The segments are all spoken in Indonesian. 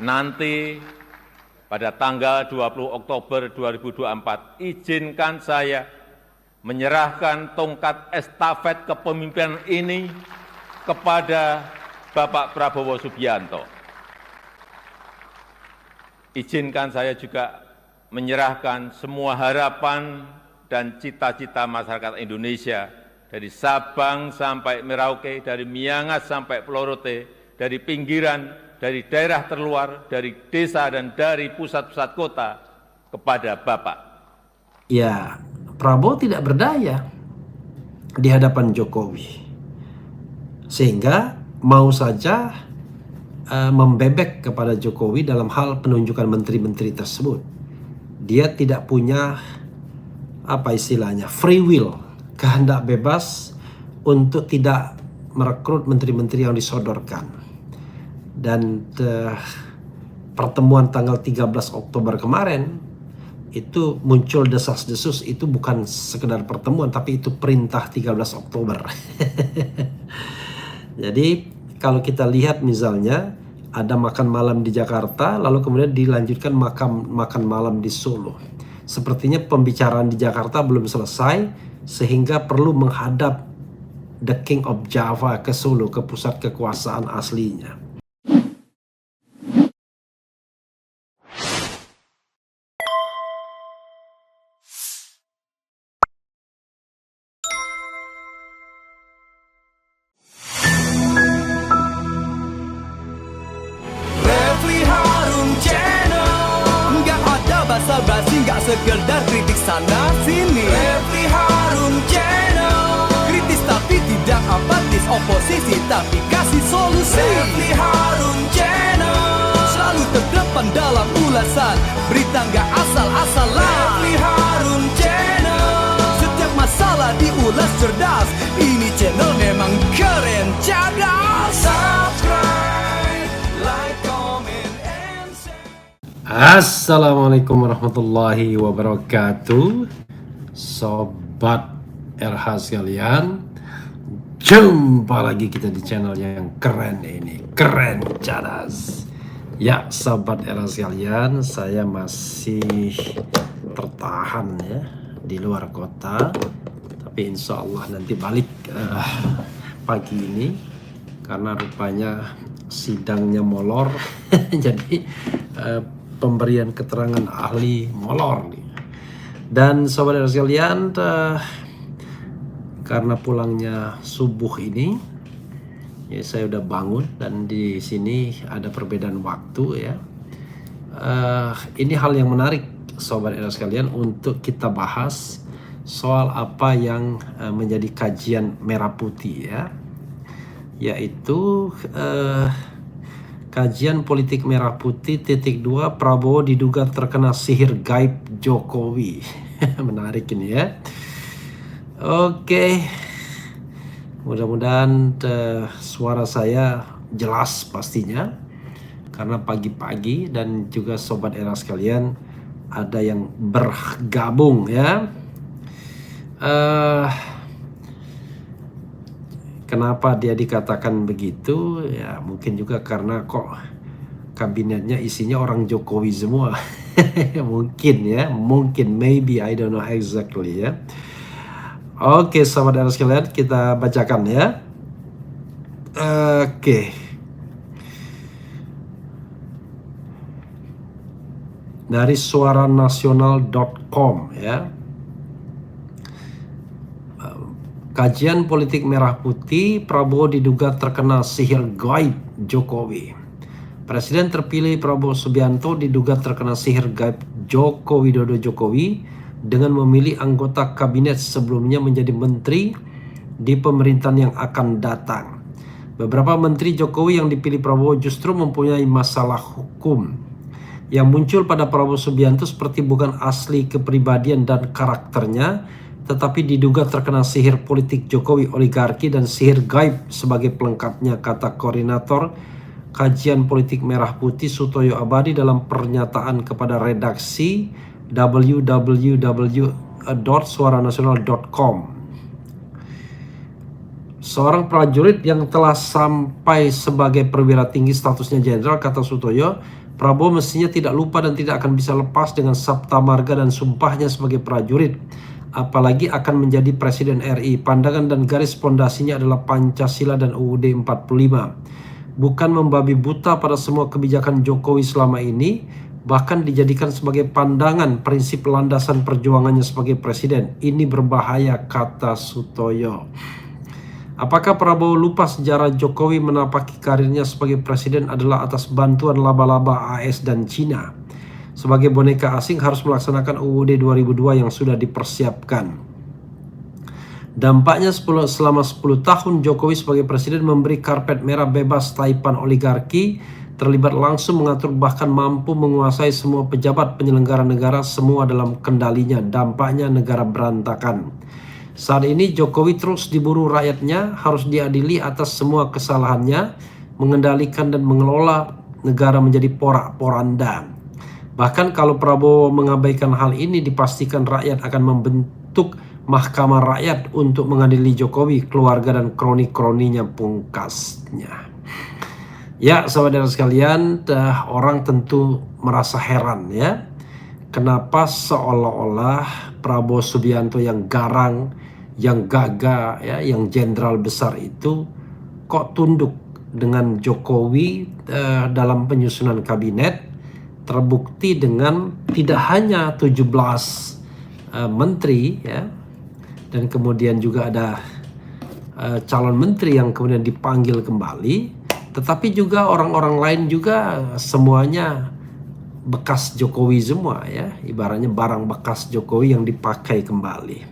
nanti pada tanggal 20 Oktober 2024, izinkan saya menyerahkan tongkat estafet kepemimpinan ini kepada Bapak Prabowo Subianto. Izinkan saya juga menyerahkan semua harapan dan cita-cita masyarakat Indonesia dari Sabang sampai Merauke, dari Miangas sampai Pulau Rote, dari pinggiran, dari daerah terluar, dari desa dan dari pusat-pusat kota kepada Bapak. Ya, Prabowo tidak berdaya di hadapan Jokowi, sehingga mau saja membebek kepada Jokowi dalam hal penunjukan menteri-menteri tersebut. Dia tidak punya free will, kehendak bebas untuk tidak merekrut menteri-menteri yang disodorkan. Dan pertemuan tanggal 13 Oktober kemarin itu muncul desas-desus, itu bukan sekedar pertemuan tapi itu perintah 13 Oktober. Jadi kalau kita lihat misalnya ada makan malam di Jakarta, lalu kemudian dilanjutkan makan malam di Solo. Sepertinya pembicaraan di Jakarta belum selesai, sehingga perlu menghadap The King of Java ke Solo, ke pusat kekuasaan aslinya. Basa-basi nggak sekedar kritik sana sini. Refli Harun Channel, kritis tapi tidak apatis, oposisi tapi kasih solusi. Refli Harun Channel, selalu terdepan dalam ulasan, berita nggak asal-asalan. Refli Harun Channel, setiap masalah diulas cerdas, ini channel memang keren cerdas. Subscribe, like, comment, and share. Assalamualaikum warahmatullahi wabarakatuh, Sobat RH sekalian. Jumpa lagi kita di channel yang keren ini, keren cerdas. Ya Sobat RH sekalian, saya masih tertahan ya di luar kota, tapi insya Allah nanti balik pagi ini karena rupanya sidangnya molor. Jadi pemberian keterangan ahli molor nih. Dan saudara sekalian, karena pulangnya subuh ini, ya saya udah bangun dan di sini ada perbedaan waktu ya. Ini hal yang menarik saudara sekalian untuk kita bahas soal apa yang menjadi kajian Merah Putih ya, yaitu kajian politik Merah Putih _2, Prabowo diduga terkena sihir gaib Jokowi. Menarik ini ya. Oke, mudah-mudahan suara saya jelas pastinya, karena pagi-pagi dan juga sobat era sekalian ada yang bergabung ya. Kenapa dia dikatakan begitu? Ya mungkin juga karena kok kabinetnya isinya orang Jokowi semua. Mungkin ya, mungkin, maybe, I don't know exactly ya. Oke sahabat dan sekalian, kita bacakan ya. Oke. Dari suaranasional.com ya. Kajian politik Merah Putih, Prabowo diduga terkena sihir gaib Jokowi. Presiden terpilih Prabowo Subianto diduga terkena sihir gaib Joko Widodo Jokowi dengan memilih anggota kabinet sebelumnya menjadi menteri di pemerintahan yang akan datang. Beberapa menteri Jokowi yang dipilih Prabowo justru mempunyai masalah hukum yang muncul pada Prabowo Subianto seperti bukan asli kepribadian dan karakternya, tetapi diduga terkena sihir politik Jokowi oligarki dan sihir gaib sebagai pelengkapnya, kata koordinator kajian politik Merah Putih Sutoyo Abadi dalam pernyataan kepada redaksi www.suaranasional.com. seorang prajurit yang telah sampai sebagai perwira tinggi statusnya jenderal, kata Sutoyo, Prabowo mestinya tidak lupa dan tidak akan bisa lepas dengan sabta marga dan sumpahnya sebagai prajurit, apalagi akan menjadi Presiden RI. Pandangan dan garis pondasinya adalah Pancasila dan UUD 45. Bukan membabi buta pada semua kebijakan Jokowi selama ini, bahkan dijadikan sebagai pandangan prinsip landasan perjuangannya sebagai presiden. Ini berbahaya, kata Sutoyo. Apakah Prabowo lupa sejarah Jokowi menapaki karirnya sebagai presiden adalah atas bantuan laba-laba AS dan Cina? Sebagai boneka asing harus melaksanakan UUD 2002 yang sudah dipersiapkan. Dampaknya selama 10 tahun Jokowi sebagai presiden memberi karpet merah bebas taipan oligarki, terlibat langsung mengatur bahkan mampu menguasai semua pejabat penyelenggara negara, semua dalam kendalinya. Dampaknya negara berantakan. Saat ini Jokowi terus diburu rakyatnya, harus diadili atas semua kesalahannya, mengendalikan dan mengelola negara menjadi porak-poranda. Bahkan kalau Prabowo mengabaikan hal ini, dipastikan rakyat akan membentuk mahkamah rakyat untuk mengadili Jokowi, keluarga dan kroni-kroninya, pungkasnya. Ya, saudara sekalian, orang tentu merasa heran ya, kenapa seolah-olah Prabowo Subianto yang garang, yang gagah, ya, yang jenderal besar itu kok tunduk dengan Jokowi dalam penyusunan kabinet. Terbukti dengan tidak hanya 17 menteri ya, dan kemudian juga ada calon menteri yang kemudian dipanggil kembali, tetapi juga orang-orang lain juga semuanya bekas Jokowi semua ya, ibaratnya barang bekas Jokowi yang dipakai kembali.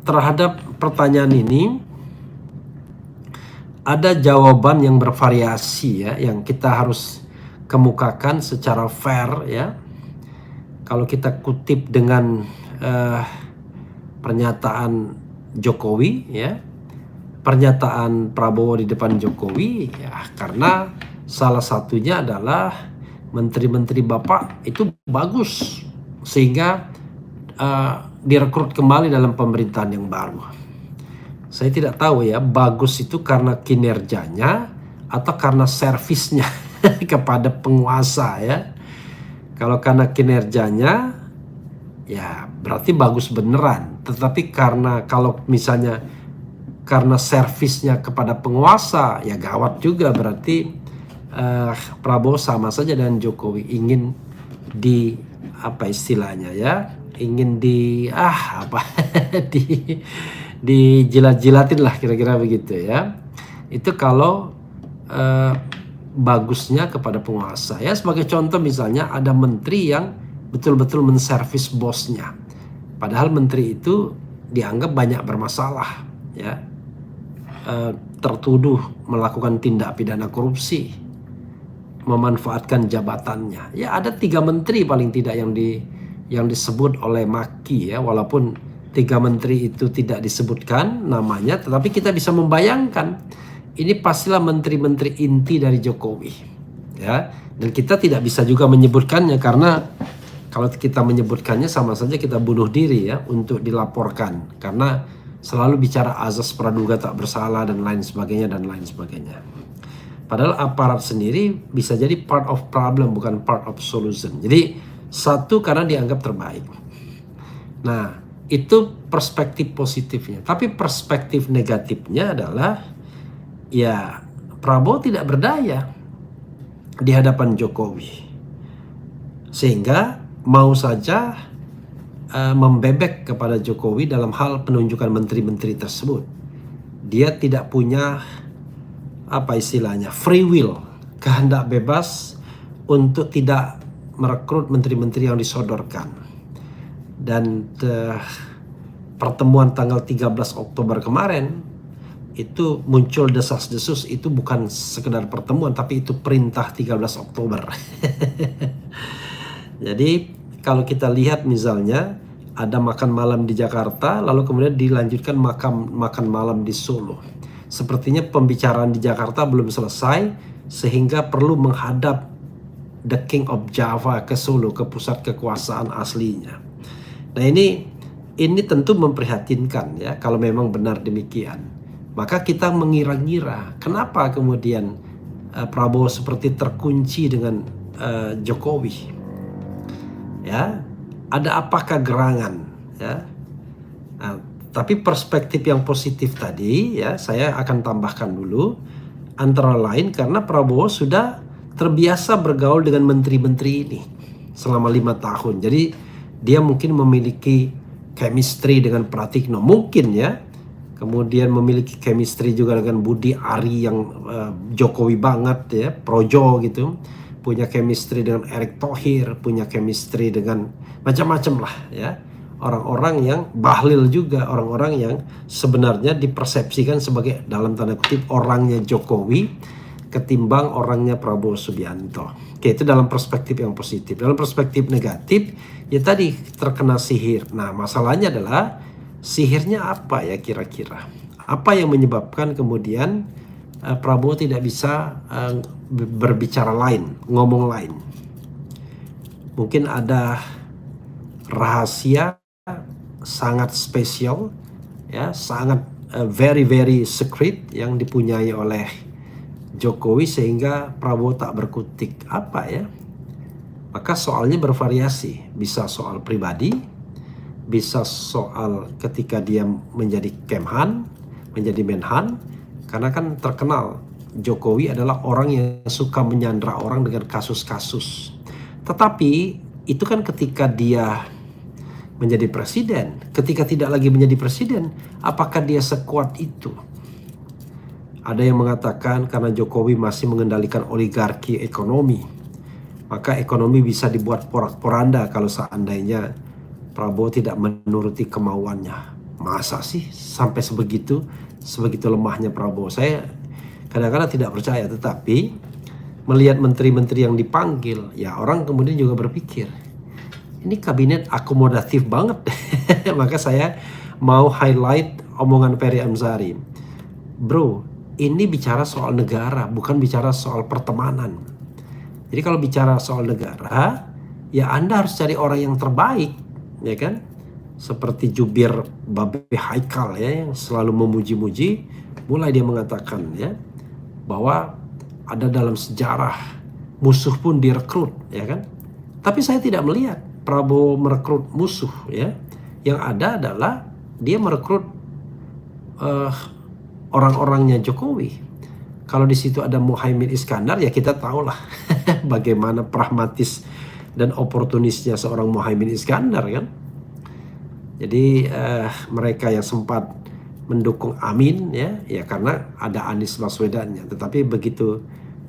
Terhadap pertanyaan ini ada jawaban yang bervariasi ya, yang kita harus kemukakan secara fair ya. Kalau kita kutip dengan pernyataan Jokowi ya, pernyataan Prabowo di depan Jokowi ya, karena salah satunya adalah menteri-menteri Bapak itu bagus sehingga direkrut kembali dalam pemerintahan yang baru. Saya tidak tahu ya, bagus itu karena kinerjanya atau karena servisnya kepada penguasa ya. Kalau karena kinerjanya ya berarti bagus beneran. Tetapi kalau misalnya karena servisnya kepada penguasa ya gawat juga, berarti Prabowo sama saja dengan Jokowi, ingin di apa istilahnya ya, ingin dijilat-jilatin lah kira-kira begitu ya. Itu kalau bagusnya kepada penguasa ya. Sebagai contoh misalnya ada menteri yang betul-betul menservis bosnya, padahal menteri itu dianggap banyak bermasalah ya, tertuduh melakukan tindak pidana korupsi, memanfaatkan jabatannya ya. Ada 3 menteri paling tidak yang disebut oleh Maki ya, walaupun 3 menteri itu tidak disebutkan namanya, tetapi kita bisa membayangkan ini pastilah menteri-menteri inti dari Jokowi ya. Dan kita tidak bisa juga menyebutkannya, karena kalau kita menyebutkannya sama saja kita bunuh diri ya untuk dilaporkan, karena selalu bicara azas praduga tak bersalah dan lain sebagainya dan lain sebagainya. Padahal aparat sendiri bisa jadi part of problem, bukan part of solution. Jadi satu, karena dianggap terbaik. Nah, itu perspektif positifnya. Tapi perspektif negatifnya adalah ya Prabowo tidak berdaya di hadapan Jokowi, sehingga mau saja membebek kepada Jokowi dalam hal penunjukan menteri-menteri tersebut. Dia tidak punya apa istilahnya free will, kehendak bebas untuk tidak merekrut menteri-menteri yang disodorkan. Dan pertemuan tanggal 13 Oktober kemarin itu muncul desas-desus, itu bukan sekedar pertemuan tapi itu perintah 13 Oktober. Jadi kalau kita lihat misalnya ada makan malam di Jakarta, lalu kemudian dilanjutkan makan malam di Solo. Sepertinya pembicaraan di Jakarta belum selesai sehingga perlu menghadap The King of Java ke Solo, ke pusat kekuasaan aslinya. Nah ini ini tentu memprihatinkan ya kalau memang benar demikian. Maka kita mengira-ngira kenapa kemudian Prabowo seperti terkunci dengan Jokowi. Ya, ada apakah gerangan ya? Nah, tapi perspektif yang positif tadi ya saya akan tambahkan dulu, antara lain karena Prabowo sudah terbiasa bergaul dengan menteri-menteri ini selama 5 tahun. Jadi dia mungkin memiliki chemistry dengan Pratikno, mungkin ya. Kemudian memiliki chemistry juga dengan Budi Ari yang Jokowi banget ya, projo gitu. Punya chemistry dengan Erick Thohir, punya chemistry dengan macam-macam lah ya. Orang-orang yang bahlil juga, orang-orang yang sebenarnya dipersepsikan sebagai dalam tanda kutip orangnya Jokowi ketimbang orangnya Prabowo Subianto. Oke, itu dalam perspektif yang positif. Dalam perspektif negatif, ya tadi terkena sihir. Nah, masalahnya adalah sihirnya apa ya kira-kira? Apa yang menyebabkan kemudian Prabowo tidak bisa berbicara lain, ngomong lain? Mungkin ada rahasia sangat spesial, ya, sangat very secret yang dipunyai oleh Jokowi sehingga Prabowo tak berkutik. Apa ya? Maka soalnya bervariasi, bisa soal pribadi, bisa soal ketika dia menjadi Kemhan, menjadi Menhan, karena kan terkenal Jokowi adalah orang yang suka menyandra orang dengan kasus-kasus. Tetapi itu kan ketika dia menjadi presiden. Ketika tidak lagi menjadi presiden, apakah dia sekuat itu? Ada yang mengatakan karena Jokowi masih mengendalikan oligarki ekonomi, maka ekonomi bisa dibuat porak-poranda kalau seandainya Prabowo tidak menuruti kemauannya. Masa sih sampai sebegitu lemahnya Prabowo? Saya kadang-kadang tidak percaya, tetapi melihat menteri-menteri yang dipanggil, ya orang kemudian juga berpikir, ini kabinet akomodatif banget. Maka saya mau highlight omongan Ferry Amsari. Bro, ini bicara soal negara, bukan bicara soal pertemanan. Jadi kalau bicara soal negara, ya Anda harus cari orang yang terbaik, ya kan? Seperti jubir Babe Haikal ya, yang selalu memuji-muji. Mulai dia mengatakan ya, bahwa ada dalam sejarah musuh pun direkrut, ya kan? Tapi saya tidak melihat Prabowo merekrut musuh ya. Yang ada adalah dia merekrut orang-orangnya Jokowi. Kalau di situ ada Muhaimin Iskandar, ya kita tahulah bagaimana pragmatis dan oportunisnya seorang Muhaimin Iskandar kan. Jadi mereka yang sempat mendukung Amin ya karena ada Anies Baswedannya. Tetapi begitu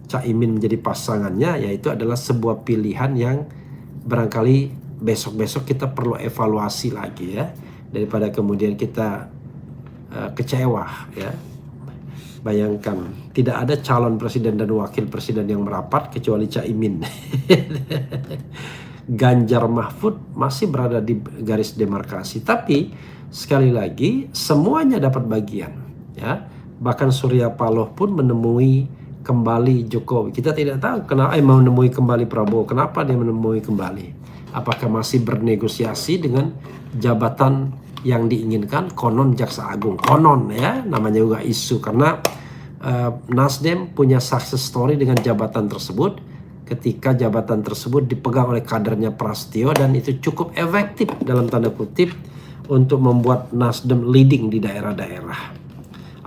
Caimin menjadi pasangannya, ya itu adalah sebuah pilihan yang barangkali besok-besok kita perlu evaluasi lagi ya, daripada kemudian kita kecewa ya. Bayangkan tidak ada calon presiden dan wakil presiden yang merapat kecuali Caimin. Ganjar Mahfud masih berada di garis demarkasi, tapi sekali lagi semuanya dapat bagian ya. Bahkan Surya Paloh pun menemui kembali Jokowi. Kita tidak tahu kenapa menemui kembali Prabowo. Kenapa dia menemui kembali? Apakah masih bernegosiasi dengan jabatan yang diinginkan? Konon Jaksa Agung, konon ya, namanya juga isu karena Nasdem punya success story dengan jabatan tersebut. Ketika jabatan tersebut dipegang oleh kadernya Prasetyo dan itu cukup efektif dalam tanda kutip untuk membuat Nasdem leading di daerah-daerah.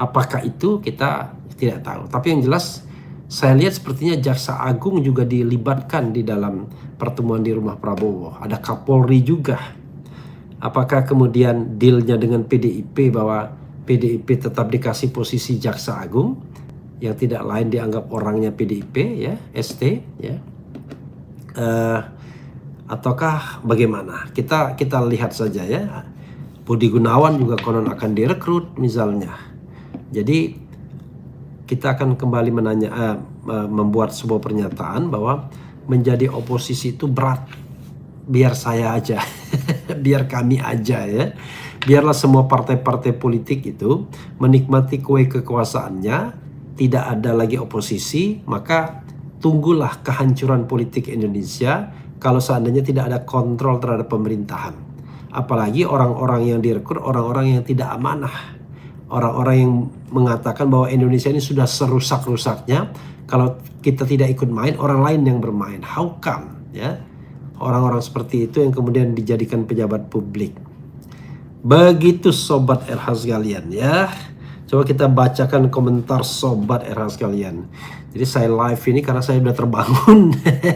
Apakah itu kita tidak tahu. Tapi yang jelas saya lihat sepertinya Jaksa Agung juga dilibatkan di dalam pertemuan di rumah Prabowo. Ada Kapolri juga. Apakah kemudian dealnya dengan PDIP bahwa PDIP tetap dikasih posisi Jaksa Agung yang tidak lain dianggap orangnya PDIP ya, ST ya. Ataukah bagaimana? Kita lihat saja ya. Budi Gunawan juga konon akan direkrut misalnya. Jadi kita akan kembali membuat sebuah pernyataan bahwa menjadi oposisi itu berat. Biar saya aja, biar kami aja ya. Biarlah semua partai-partai politik itu menikmati kue kekuasaannya, tidak ada lagi oposisi, maka tunggulah kehancuran politik Indonesia kalau seandainya tidak ada kontrol terhadap pemerintahan. Apalagi orang-orang yang direkrut orang-orang yang tidak amanah, orang-orang yang mengatakan bahwa Indonesia ini sudah serusak-rusaknya, kalau kita tidak ikut main, orang lain yang bermain. How come? Ya, orang-orang seperti itu yang kemudian dijadikan pejabat publik. Begitu sobat RH sekalian ya. Coba kita bacakan komentar sobat RH sekalian. Jadi saya live ini karena saya sudah terbangun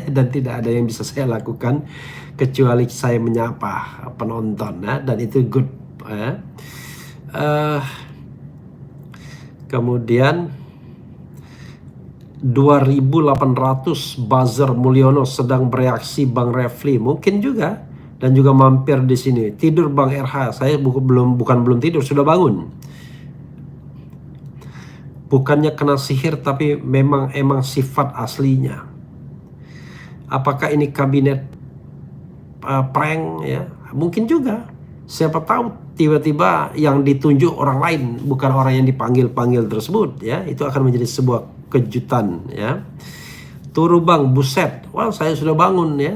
dan tidak ada yang bisa saya lakukan kecuali saya menyapa penonton ya, dan itu good ya. Kemudian 2800 buzzer Mulyono sedang bereaksi Bang Refli, mungkin juga, dan juga mampir di sini. Tidur Bang RH, saya belum tidur, sudah bangun. Bukannya kena sihir tapi emang sifat aslinya. Apakah ini kabinet prank ya? Mungkin juga. Siapa tahu tiba-tiba yang ditunjuk orang lain, bukan orang yang dipanggil tersebut ya. Itu akan menjadi sebuah kejutan ya. Turu Bang, buset. Wah, saya sudah bangun ya.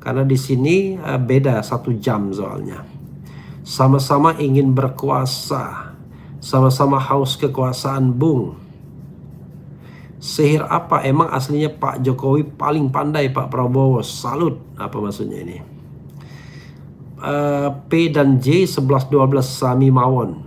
Karena di sini beda 1 jam soalnya. Sama-sama ingin berkuasa. Sama-sama haus kekuasaan Bung. Sihir apa? Emang aslinya Pak Jokowi paling pandai Pak Prabowo. Salut. Apa maksudnya ini? P dan J 11-12 Sami Mawon.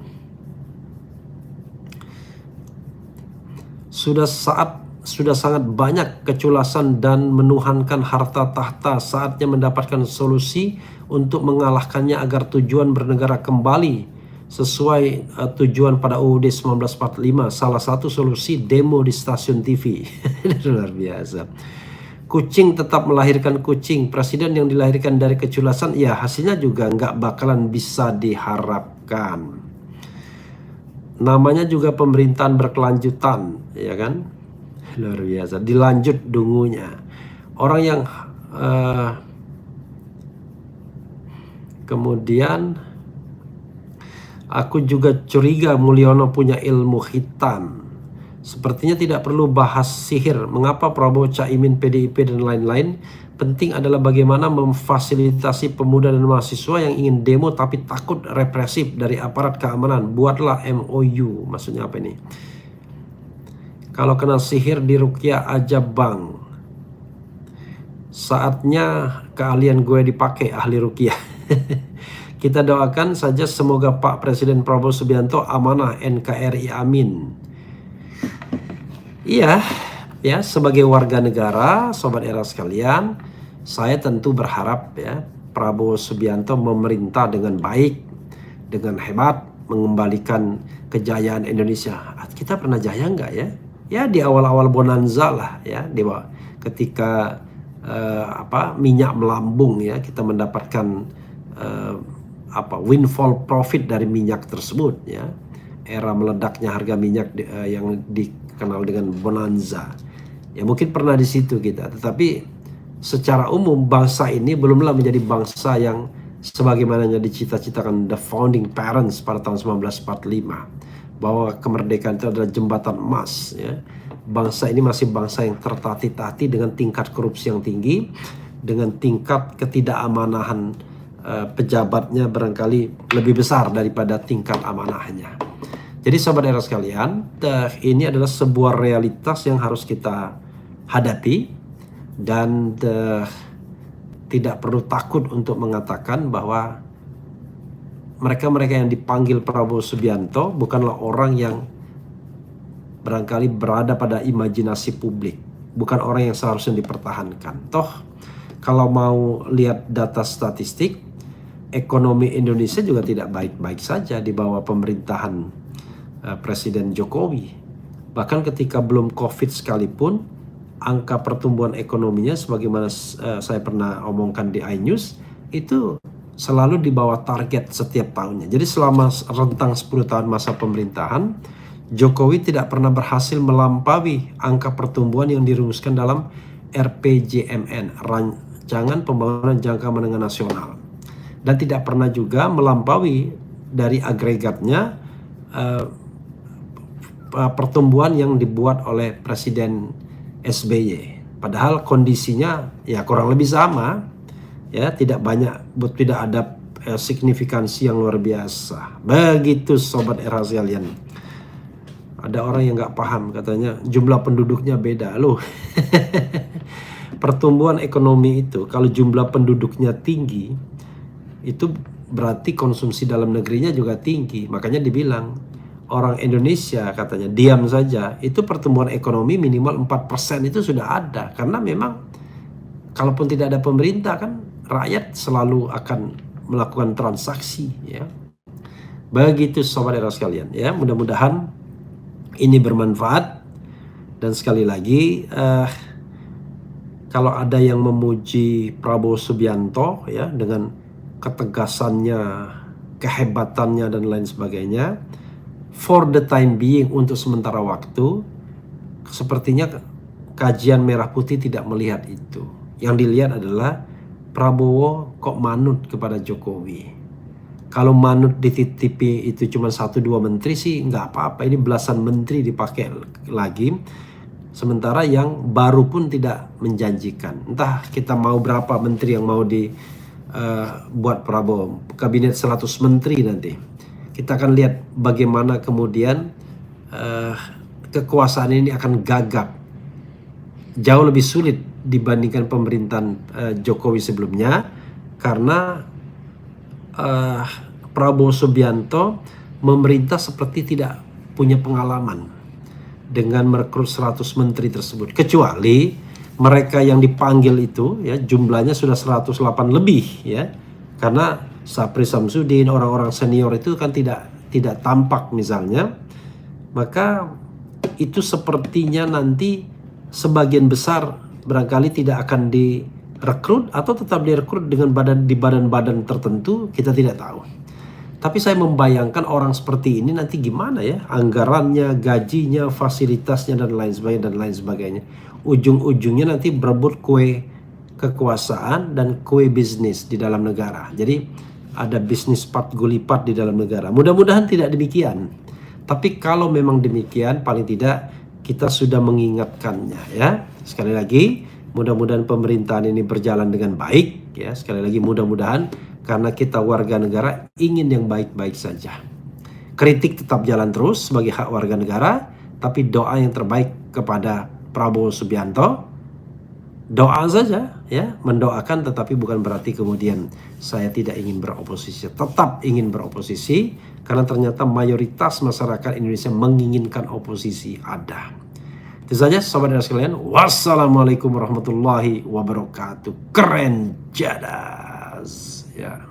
Sudah sangat banyak keculasan dan menuhankan harta tahta. Saatnya mendapatkan solusi untuk mengalahkannya agar tujuan bernegara kembali sesuai tujuan pada UUD 1945. Salah satu solusi demo di stasiun TV. Luar biasa. Kucing tetap melahirkan kucing. Presiden yang dilahirkan dari keculasan, ya hasilnya juga nggak bakalan bisa diharapkan. Namanya juga pemerintahan berkelanjutan, ya kan? Luar biasa. Dilanjut dungunya. Orang yang kemudian aku juga curiga Mulyono punya ilmu hitam. Sepertinya tidak perlu bahas sihir. Mengapa Prabowo, Caimin, PDIP dan lain-lain? Penting adalah bagaimana memfasilitasi pemuda dan mahasiswa yang ingin demo tapi takut represif dari aparat keamanan. Buatlah MOU. Maksudnya apa ini? Kalau kena sihir diruqyah aja Bang. Saatnya keahlian gue dipakai, ahli ruqyah. Kita doakan saja semoga Pak Presiden Prabowo Subianto amanah NKRI, amin. Iya, ya sebagai warga negara, sobat era sekalian, saya tentu berharap ya Prabowo Subianto memerintah dengan baik, dengan hebat, mengembalikan kejayaan Indonesia. Kita pernah jaya nggak ya? Ya di awal-awal bonanza lah ya, ketika minyak melambung ya, kita mendapatkan windfall profit dari minyak tersebut ya. Era meledaknya harga minyak yang dikenal dengan bonanza. Ya mungkin pernah di situ kita, tetapi secara umum bangsa ini belumlah menjadi bangsa yang sebagaimana dicita-citakan the founding parents pada tahun 1945, bahwa kemerdekaan itu adalah jembatan emas ya. Bangsa ini masih bangsa yang tertati-tati dengan tingkat korupsi yang tinggi, dengan tingkat ketidakαμanahan pejabatnya barangkali lebih besar daripada tingkat amanahnya. Jadi sobat era sekalian, ini adalah sebuah realitas yang harus kita hadapi, dan tidak perlu takut untuk mengatakan bahwa mereka-mereka yang dipanggil Prabowo Subianto bukanlah orang yang barangkali berada pada imajinasi publik, bukan orang yang seharusnya dipertahankan. Toh kalau mau lihat data statistik, ekonomi Indonesia juga tidak baik-baik saja di bawah pemerintahan Presiden Jokowi. Bahkan ketika belum COVID sekalipun, angka pertumbuhan ekonominya sebagaimana saya pernah omongkan di iNews, itu selalu di bawah target setiap tahunnya. Jadi selama rentang 10 tahun masa pemerintahan, Jokowi tidak pernah berhasil melampaui angka pertumbuhan yang dirumuskan dalam RPJMN, Rancangan Pembangunan Jangka Menengah Nasional. Dan tidak pernah juga melampaui dari agregatnya pertumbuhan yang dibuat oleh Presiden SBY. Padahal kondisinya ya kurang lebih sama ya, tidak ada signifikansi yang luar biasa. Begitu sobat era sekalian. Ada orang yang nggak paham, katanya jumlah penduduknya beda loh. Pertumbuhan ekonomi itu kalau jumlah penduduknya tinggi, itu berarti konsumsi dalam negerinya juga tinggi. Makanya dibilang orang Indonesia katanya diam saja, itu pertumbuhan ekonomi minimal 4% itu sudah ada. Karena memang kalaupun tidak ada pemerintah kan rakyat selalu akan melakukan transaksi, ya. Begitu sobat era sekalian, ya. Mudah-mudahan ini bermanfaat. Dan sekali lagi kalau ada yang memuji Prabowo Subianto, ya, dengan ketegasannya, kehebatannya dan lain sebagainya, for the time being, untuk sementara waktu, sepertinya kajian Merah Putih tidak melihat itu. Yang dilihat adalah Prabowo kok manut kepada Jokowi. Kalau manut dititipi itu cuma 1-2 menteri sih nggak apa-apa. Ini belasan menteri dipakai lagi. Sementara yang baru pun tidak menjanjikan. Entah kita mau berapa menteri yang mau buat Prabowo. Kabinet 100 menteri nanti. Kita akan lihat bagaimana kemudian kekuasaan ini akan gagap. Jauh lebih sulit dibandingkan pemerintahan Jokowi sebelumnya. Karena Prabowo Subianto memerintah seperti tidak punya pengalaman dengan merekrut 100 menteri tersebut, kecuali mereka yang dipanggil itu, ya, jumlahnya sudah 108 lebih, ya, karena Sapri Samsudin, orang-orang senior itu kan tidak tampak misalnya. Maka itu sepertinya nanti sebagian besar barangkali tidak akan direkrut atau tetap direkrut dengan badan-badan tertentu, kita tidak tahu. Tapi saya membayangkan orang seperti ini nanti gimana, ya, anggarannya, gajinya, fasilitasnya dan lain sebagainya. Ujung-ujungnya nanti berebut kue kekuasaan dan kue bisnis di dalam negara. Jadi ada bisnis pat gulipat di dalam negara. Mudah-mudahan tidak demikian. Tapi kalau memang demikian, paling tidak kita sudah mengingatkannya, ya. Sekali lagi, mudah-mudahan pemerintahan ini berjalan dengan baik, ya. Sekali lagi mudah-mudahan, karena kita warga negara ingin yang baik-baik saja. Kritik tetap jalan terus sebagai hak warga negara, tapi doa yang terbaik kepada Prabowo Subianto. Doa saja, ya, mendoakan, tetapi bukan berarti kemudian saya tidak ingin beroposisi. Tetap ingin beroposisi, karena ternyata mayoritas masyarakat Indonesia menginginkan oposisi ada. Itu saja sobat dan sekalian. Wassalamualaikum warahmatullahi wabarakatuh. Keren jadas. Ya.